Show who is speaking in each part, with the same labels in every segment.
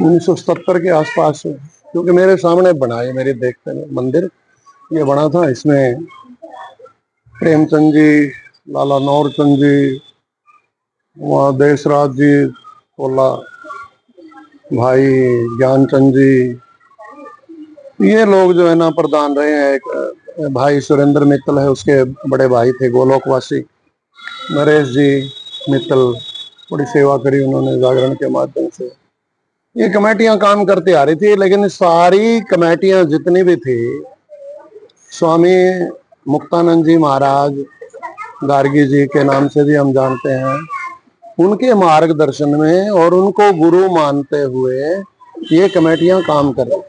Speaker 1: 1970 के आसपास, क्योंकि मेरे सामने बना है, मेरे देखते में मंदिर ये बना था। इसमें प्रेमचंद जी, लाला नौरचंद जी, वहाँ देशराज जी, तोला भाई ज्ञानचंद जी, ये लोग जो है ना प्रधान रहे हैं। एक भाई सुरेंद्र मित्तल है, उसके बड़े भाई थे गोलोकवासी नरेश जी मित्तल, बड़ी सेवा करी उन्होंने जागरण के माध्यम से। ये कमेटियां काम करती आ रही थी, लेकिन सारी कमेटियां जितनी भी थी, स्वामी मुक्तानंद जी महाराज गार्गी जी के नाम से भी हम जानते हैं, उनके मार्गदर्शन में और उनको गुरु मानते हुए ये कमेटियां काम कर रही।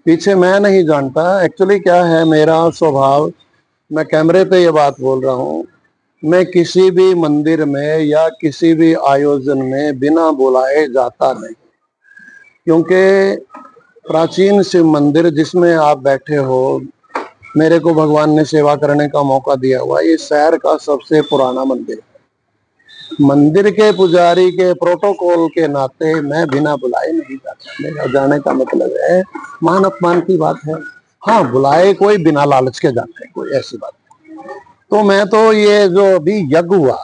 Speaker 1: पीछे मैं नहीं जानता एक्चुअली क्या है मेरा स्वभाव। मैं कैमरे पे ये बात बोल रहा हूँ, मैं किसी भी मंदिर में या किसी भी आयोजन में बिना बुलाए जाता नहीं, क्योंकि प्राचीन शिव मंदिर जिसमें आप बैठे हो, मेरे को भगवान ने सेवा करने का मौका दिया हुआ, ये शहर का सबसे पुराना मंदिर है। मंदिर के पुजारी के प्रोटोकॉल के नाते मैं बिना बुलाए नहीं जाता। मेरा जाने का मतलब है मान अपमान की बात है। हाँ, बुलाए कोई बिना लालच के जाते हैं, कोई ऐसी बात नहीं। तो मैं तो ये जो अभी यज्ञ हुआ,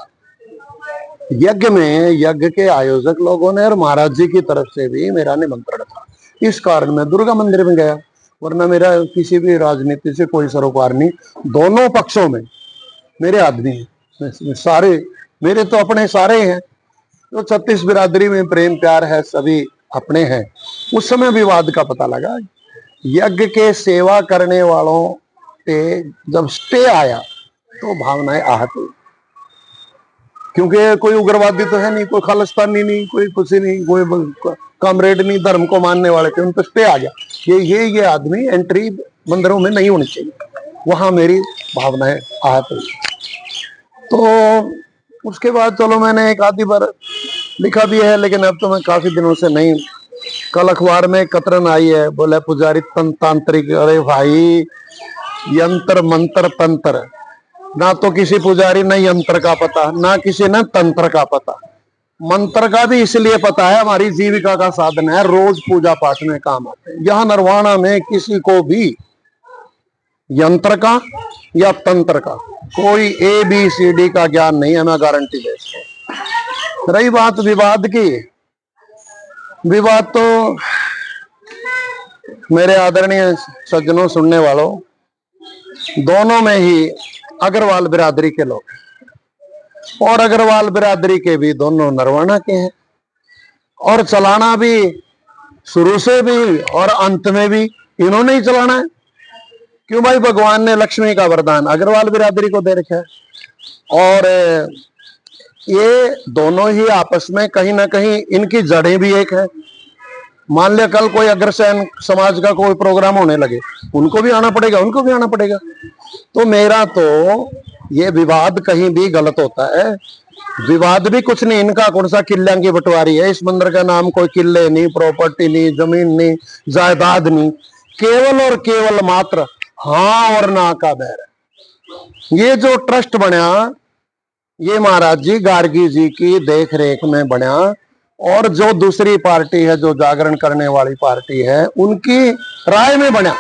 Speaker 1: यज्ञ में यज्ञ के आयोजक लोगों ने और महाराज जी की तरफ से भी मेरा निमंत्रण था, इस कारण मैं दुर्गा मंदिर में गया, वरना मेरा किसी भी राजनीति से कोई सरोकार नहीं। दोनों पक्षों में मेरे आदमी हैं, सारे मेरे तो अपने सारे हैं। तो 36 बिरादरी में प्रेम प्यार है, सभी अपने हैं। उस समय विवाद का पता लगा, यज्ञ के सेवा करने वालों पे जब स्टे आया तो भावनाएं आहत हुई, क्योंकि कोई उग्रवादी तो है नहीं, कोई खालिस्तानी नहीं, कोई कुछ नहीं, कोई कॉमरेड नहीं, धर्म को मानने वाले थे, उन पर स्टे आ गया। ये आदमी एंट्री मंदिरों में नहीं होनी चाहिए। वहां मेरी भावनाएं आहत हुई। तो उसके बाद चलो मैंने एक आधी बार लिखा भी है, लेकिन अब तो मैं काफी दिनों से नहीं। कल अखबार में कतरन आई है, बोले पुजारी तांत्रिक। अरे भाई, यंत्र मंत्र तंत्र, ना तो किसी पुजारी ने यंत्र का पता, ना किसी ने तंत्र का पता। मंत्र का भी इसलिए पता है, हमारी जीविका का साधन है, रोज पूजा पाठ में काम आते हैं। यहाँ नरवाणा में किसी को भी यंत्र का या तंत्र का कोई ABCD का ज्ञान नहीं है, मैं गारंटी दे सकता हूं। रही बात विवाद की, विवाद तो मेरे आदरणीय सज्जनों, सुनने वालों, दोनों में ही अग्रवाल बिरादरी के लोग हैं, और अग्रवाल बिरादरी के भी दोनों नरवाणा के हैं, और चलाना भी शुरू से भी और अंत में भी इन्होंने ही चलाना है। क्यों भाई, भगवान ने लक्ष्मी का वरदान अग्रवाल बिरादरी को दे रखा है, और ये दोनों ही आपस में कहीं ना कहीं इनकी जड़ें भी एक है। मान लिया कल कोई अग्रसेन समाज का कोई प्रोग्राम होने लगे, उनको भी आना पड़ेगा, उनको भी आना पड़ेगा। तो मेरा तो ये विवाद कहीं भी गलत होता है। विवाद भी कुछ नहीं, इनका कौन सा किल्लियां की बंटवारी है। इस मंदिर का नाम कोई किले नहीं, प्रॉपर्टी नहीं, जमीन नहीं, जायदाद नहीं, केवल और केवल मात्र हाँ और ना का बैर है। ये जो ट्रस्ट बना, ये महाराज जी गार्गी जी की देख रेख में बना, और जो दूसरी पार्टी है, जो जागरण करने वाली पार्टी है, उनकी राय में बना।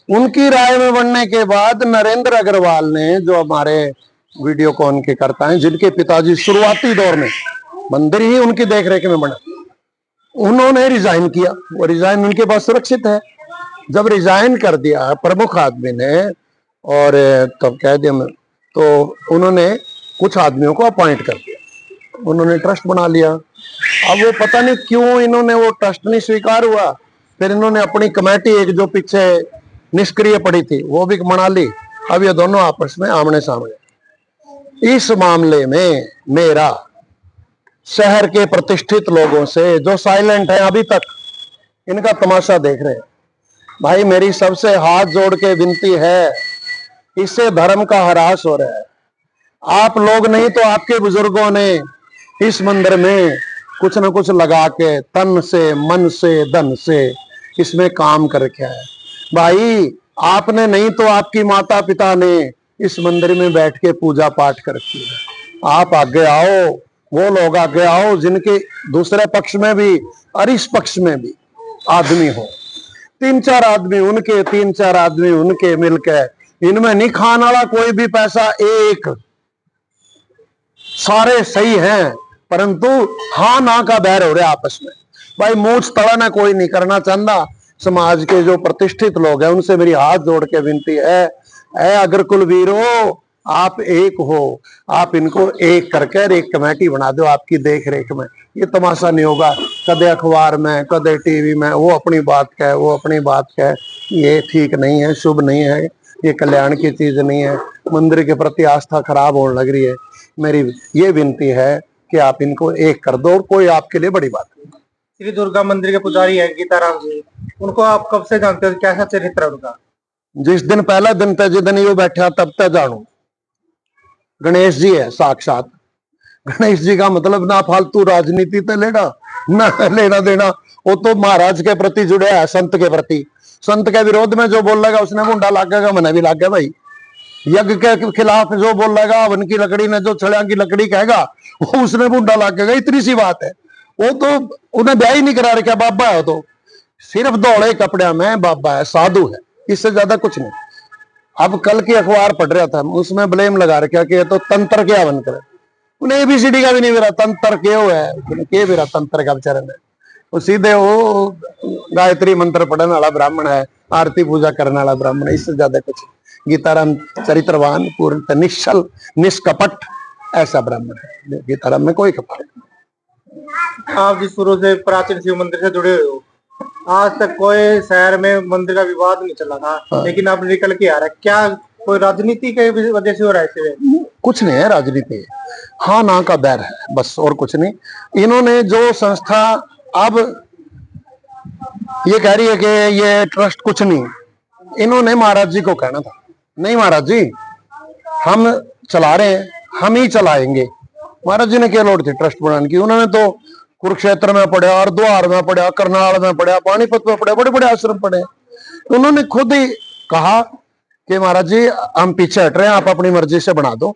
Speaker 1: उनकी राय में बनने के बाद नरेंद्र अग्रवाल ने, जो हमारे वीडियो कॉन के करता है, जिनके पिताजी शुरुआती दौर में मंदिर ही उनकी देखरेख में बना, उन्होंने रिजाइन किया। वो रिजाइन उनके पास सुरक्षित है। जब रिजाइन कर दिया प्रमुख आदमी ने, और तब कह दिया, तो उन्होंने कुछ आदमियों को अपॉइंट कर दिया, उन्होंने ट्रस्ट बना लिया। अब वो पता नहीं क्यों इन्होंने वो ट्रस्ट नहीं स्वीकार हुआ, फिर इन्होंने अपनी कमेटी एक जो पीछे निष्क्रिय पड़ी थी वो भी बना ली। अब ये दोनों आपस में आमने सामने। इस मामले में मेरा शहर के प्रतिष्ठित लोगों से, जो साइलेंट है अभी तक, इनका तमाशा देख रहे हैं, भाई मेरी सबसे हाथ जोड़ के विनती है, इससे धर्म का ह्रास हो रहा है। आप लोग नहीं तो आपके बुजुर्गों ने इस मंदिर में कुछ न कुछ लगा के तन से, मन से, धन से इसमें काम कर रखा है। भाई आपने नहीं तो आपकी माता पिता ने इस मंदिर में बैठ के पूजा पाठ कर रखी है। आप आगे आओ, वो लोग आगे आओ जिनके दूसरे पक्ष में भी और इस पक्ष में भी आदमी हो, 3-4 आदमी उनके 3-4 आदमी उनके मिलकर, इनमें नहीं खाने वाला कोई भी पैसा, एक सारे सही हैं, परंतु हाँ ना का बैर हो रहा है आपस में। भाई मूछ तड़ना कोई नहीं करना चाहता। समाज के जो प्रतिष्ठित लोग हैं उनसे मेरी हाथ जोड़ के विनती है, अगर कुलवीरों आप एक हो, आप इनको एक करके एक कमेटी बना दो आपकी देख रेख में। ये तमाशा नहीं होगा कदे अखबार में कदे टीवी में, वो अपनी बात कहे वो अपनी बात कहे, ये ठीक नहीं है, शुभ नहीं है, ये कल्याण की चीज नहीं है। मंदिर के प्रति आस्था खराब होने लग रही है। मेरी ये विनती है कि आप इनको एक कर दो, कोई आपके लिए बड़ी बात नहीं।
Speaker 2: श्री दुर्गा मंदिर के पुजारी है गीताराम जी, उनको आप कब से जानते हो, कैसा चरित्र है उनका?
Speaker 1: जिस दिन पहला दिन था, जिस दिन ये बैठा तब तक जानू। गणेश जी है साक्षात। गणेश जी का मतलब ना फालतू राजनीति तो लेना ना लेना देना, वो तो महाराज के प्रति जुड़े है, संत के प्रति। संत के विरोध में जो बोलेगा उसने मुंडा लागेगा, मैंने भी लाग गया भाई। यज्ञ के खिलाफ जो बोलेगा, वन की लकड़ी ने जो छड़िया की लकड़ी कहेगा, वो उसने मुंडा लागेगा। इतनी सी बात है। वो तो उन्हें ब्याह ही नहीं करा रखा, बाबा है तो सिर्फ दौड़े कपड़े में बाबा है, साधु है, इससे ज्यादा कुछ नहीं। अब कल की अखबार पढ़ रहा था, उसमें ब्लेम लगा रखा कि तो तंत्र क्या बन कर, उन्हें एबीसीडी का भी नहीं मेरा तंत्र क्यों है, के मेरा तंत्र का बेचारे में। वो सीधे वो गायत्री मंत्र पढ़ने वाला ब्राह्मण है, आरती पूजा करने वाला ब्राह्मण है, इससे ज्यादा कुछ। गीताराम चरित्रवान, पूर्ण निश्चल निष्कपट ऐसा ब्राह्मण है। गीताराम में कोई कपट नहीं।
Speaker 2: आप जिस शुरू से प्राचीन शिव मंदिर से जुड़े हुए हो, आज तक कोई शहर में मंदिर का विवाद नहीं चला था। हाँ। लेकिन अब निकल के आ रहा है, क्या कोई राजनीति के वजह से हो रहा है?
Speaker 1: कुछ नहीं है राजनीति, हाँ ना का बैर है बस, और कुछ नहीं। इन्होंने जो संस्था अब ये कह रही है कि ये ट्रस्ट कुछ नहीं, इन्होंने महाराज जी को कहना था, नहीं महाराज जी हम चला रहे हैं, हम ही चलाएंगे। महाराज जी ने क्या लोड़ थी ट्रस्ट बनाने की? उन्होंने तो कुरुक्षेत्र में पढ़ा, हरिद्वार में पढ़ा, करनाल में पढ़ा, पानीपत में पढ़ा, बड़े बड़े आश्रम पढ़े। उन्होंने खुद ही कहा कि महाराज जी हम पीछे हट रहे हैं, आप अपनी मर्जी से बना दो,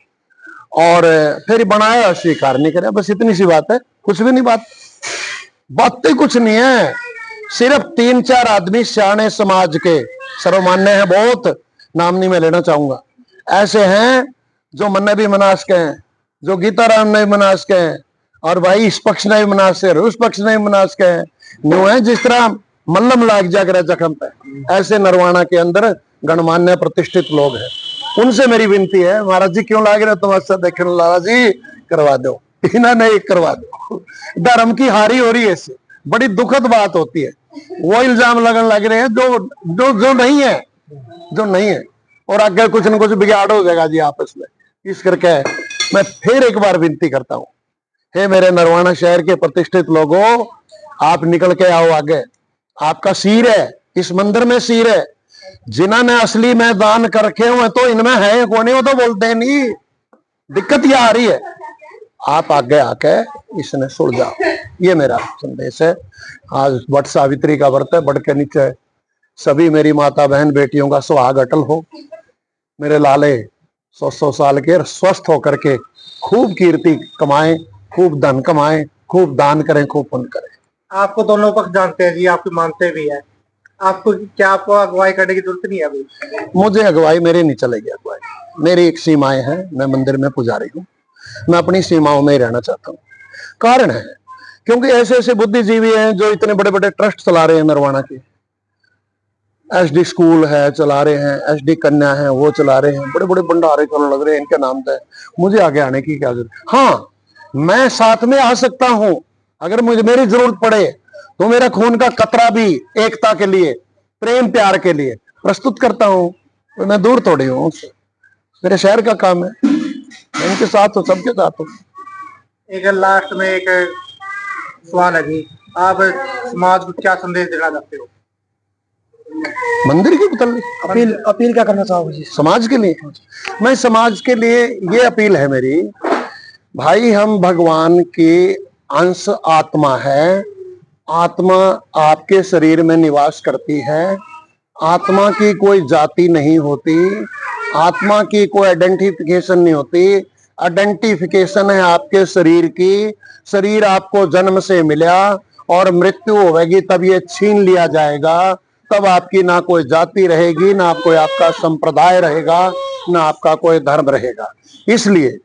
Speaker 1: और फिर बनाया, स्वीकार नहीं करे। बस इतनी सी बात है, कुछ भी नहीं। बातें कुछ नहीं है, सिर्फ 3-4 आदमी सियाने समाज के, सर्वमान्य है बहुत, नाम नहीं मैं लेना चाहूंगा, ऐसे हैं जो मन भी मनास के हैं, जो गीताराम ने मनास के हैं, और भाई इस पक्ष ने भी मनास के, उस पक्ष ने भी मनास के हैं। न्यू है जिस तरह मल्लम लाग जाकर जख्म पे, ऐसे नरवाना के अंदर गणमान्य प्रतिष्ठित लोग हैं। उनसे मेरी विनती है, महाराज जी क्यों लाग रहे तुम अच्छा देखने, लाला जी करवा दो, इन्होंने एक करवा दो। धर्म की हारी हो रही है, इससे बड़ी दुखद बात होती है। वो इल्जाम लगन लग रहे हैं जो जो जो नहीं है, जो नहीं है, और आगे कुछ न कुछ बिगाड़ हो जाएगा जी आपस में। इस करके मैं फिर एक बार विनती करता हूँ, हे मेरे नरवाना शहर के प्रतिष्ठित लोगों, आप निकल के आओ आगे। आपका सिर है, इस मंदिर में सिर है। जिन्होंने असली में दान कर रखे हुए तो इनमें है कौन, वो तो बोलते नहीं। दिक्कत यह आ रही है, आप आगे आके इसने सुलझाओ, ये मेरा संदेश है। आज वट सावित्री का व्रत है, बढ़ के नीचे सभी मेरी माता बहन बेटियों का सुहाग अटल हो। मेरे लाले 100 साल के स्वस्थ होकर के खूब कीर्ति कमाएं, खूब धन कमाएं, खूब दान करें, खूब पुण्य करें।
Speaker 2: आपको दोनों पक्ष जानते हैं जी, आपकी मानते भी है, आपको क्या आपको अगुवाई करने की जरूरत नहीं है अभी?
Speaker 1: मुझे अगुवाई मेरी नहीं चलेगी। अगुवाई मेरी एक सीमाएं हैं, मैं मंदिर में पुजारी हूँ, मैं अपनी सीमाओं में ही रहना चाहता हूँ। कारण है क्योंकि ऐसे ऐसे बुद्धिजीवी हैं जो इतने बड़े बड़े ट्रस्ट चला रहे हैं, नरवाना के एसडी स्कूल है चला रहे हैं, एसडी कन्या है वो चला रहे हैं, बड़े बड़े भंडारे चलने लग रहे हैं इनके नाम पे। मुझे आगे आने की क्या जरूरत? हाँ, मैं साथ में आ सकता हूं, अगर मुझे मेरी जरूरत पड़े तो मेरा खून का कतरा भी एकता के लिए, प्रेम प्यार के लिए प्रस्तुत करता हूं। तो मैं दूर थोड़ी हूं, मेरे शहर का काम है, मैं इनके साथ हूं, सबके साथ हूं।
Speaker 2: एक लास्ट में एक सवाल है जी, आप समाज को क्या संदेश देना चाहते हो?
Speaker 1: मंदिर की
Speaker 2: अपील क्या करना चाहोगे
Speaker 1: समाज के लिए? मैं समाज के लिए ये अपील है मेरी, भाई हम भगवान की अंश आत्मा है, आत्मा आपके शरीर में निवास करती है, आत्मा की कोई जाति नहीं होती, आत्मा की कोई आइडेंटिफिकेशन नहीं होती, आइडेंटिफिकेशन है आपके शरीर की। शरीर आपको जन्म से मिला और मृत्यु होगी तब ये छीन लिया जाएगा। तब आपकी ना कोई जाति रहेगी, ना कोई आपका संप्रदाय रहेगा, ना आपका कोई धर्म रहेगा। इसलिए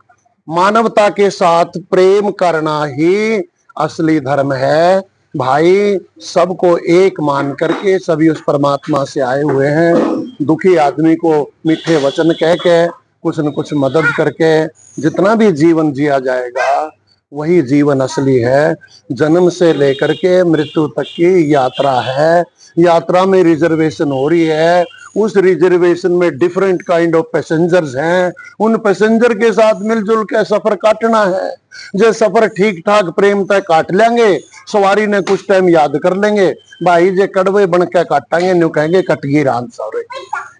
Speaker 1: मानवता के साथ प्रेम करना ही असली धर्म है भाई। सबको एक मान करके सभी उस परमात्मा से आए हुए हैं। दुखी आदमी को मीठे वचन कह के कुछ न कुछ मदद करके जितना भी जीवन जिया जाएगा वही जीवन असली है। जन्म से लेकर के मृत्यु तक की यात्रा है। यात्रा में रिजर्वेशन हो रही है। उस रिजर्वेशन में डिफरेंट काइंड ऑफ पैसेंजर्स हैं। उन पैसेंजर के साथ मिलजुल के सफर काटना है। जो सफर ठीक ठाक प्रेम तय काट लेंगे, सवारी ने कुछ टाइम याद कर लेंगे भाई जे कड़वे बन के काटेंगे, न्यू कहेंगे कटगी रान सौरे।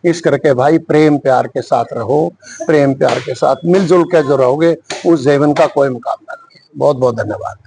Speaker 1: इस करके भाई प्रेम प्यार के साथ रहो। प्रेम प्यार के साथ मिलजुल के जो रहोगे उस जीवन का कोई मुकाबला नहीं। बहुत बहुत धन्यवाद।